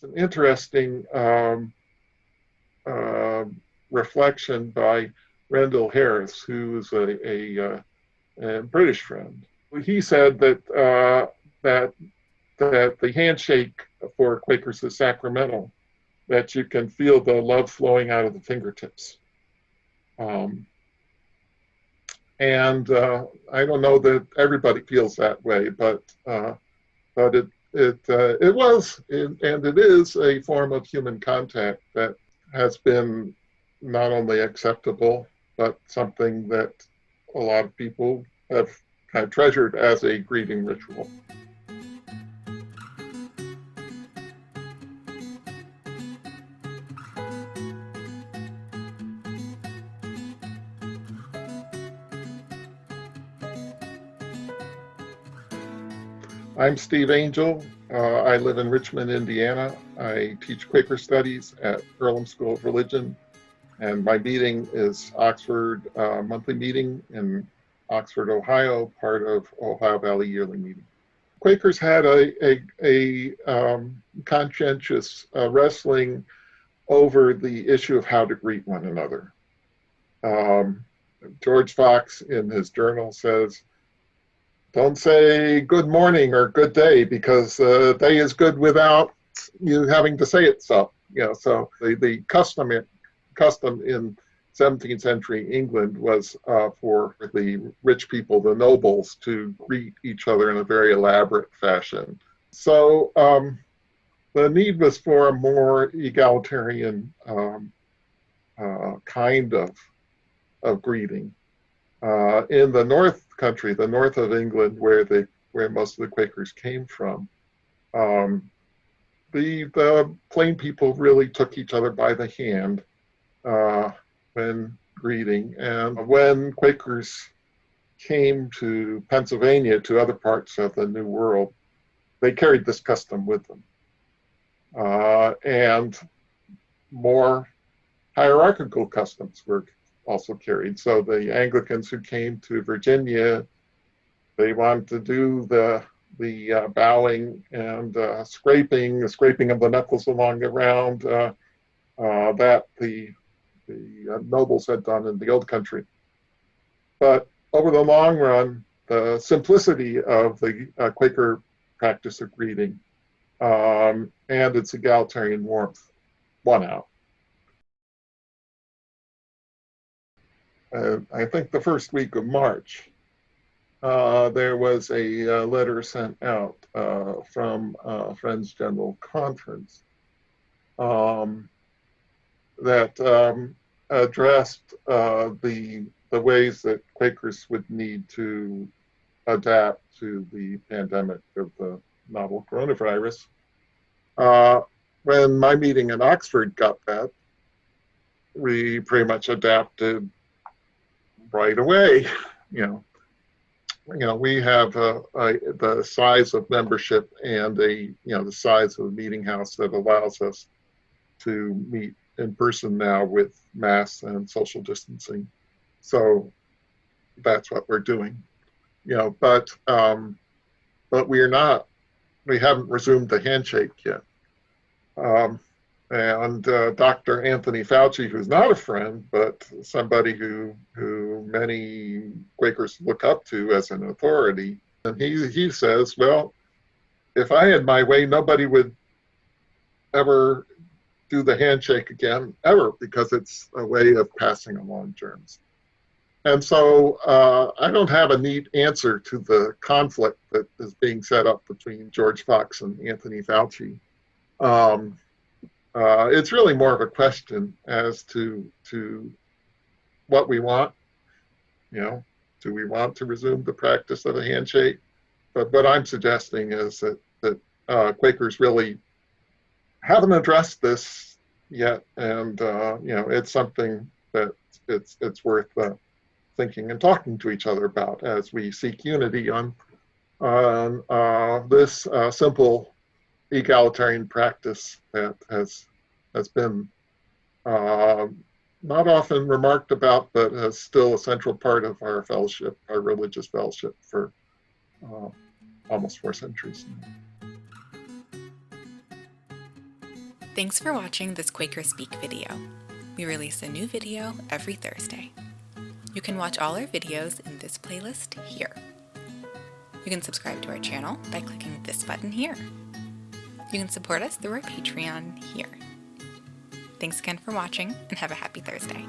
It's an interesting reflection by Rendel Harris, who is a British friend. He said that that the handshake for Quakers is sacramental, that you can feel the love flowing out of the fingertips. And I don't know that everybody feels that way, but it was and it is a form of human contact that has been not only acceptable, but something that a lot of people have kind of treasured as a greeting ritual. I'm Steve Angell. I live in Richmond, Indiana. I teach Quaker Studies at Earlham School of Religion, and my meeting is Oxford monthly meeting in Oxford, Ohio, part of Ohio Valley Yearly Meeting. Quakers had a conscientious wrestling over the issue of how to greet one another. George Fox in his journal says, "Don't say good morning or good day, because day is good without you having to say it." So, so the custom in 17th century England was for the rich people, the nobles, to greet each other in a very elaborate fashion. So the need was for a more egalitarian kind of greeting. In the North Country, the north of England, where most of the Quakers came from, the plain people really took each other by the hand when greeting. And when Quakers came to Pennsylvania, to other parts of the New World, they carried this custom with them. And more hierarchical customs were also carried. So the Anglicans who came to Virginia, they wanted to do the bowing and scraping of the knuckles along the ground that the nobles had done in the Old Country. But over the long run, the simplicity of the Quaker practice of greeting and its egalitarian warmth won out. I think the first week of March, there was a letter sent out from Friends General Conference that addressed the ways that Quakers would need to adapt to the pandemic of the novel coronavirus. When my meeting in Oxford got that, we pretty much adapted right away. We have the size of membership and the size of the meeting house that allows us to meet in person now with masks and social distancing. So that's what we're doing. But we haven't resumed the handshake yet. And Dr. Anthony Fauci, who's not a friend, but somebody who many Quakers look up to as an authority, and he says, well, if I had my way, nobody would ever do the handshake again, ever, because it's a way of passing along germs. And so I don't have a neat answer to the conflict that is being set up between George Fox and Anthony Fauci. It's really more of a question as to what we want. Do we want to resume the practice of a handshake? But what I'm suggesting is that Quakers really haven't addressed this yet, and it's something that it's worth thinking and talking to each other about as we seek unity on this simple egalitarian practice that has been not often remarked about, but is still a central part of our fellowship, our religious fellowship, for almost 4 centuries. Thanks for watching this QuakerSpeak video. We release a new video every Thursday. You can watch all our videos in this playlist here. You can subscribe to our channel by clicking this button here. You can support us through our Patreon here. Thanks again for watching and have a happy Thursday.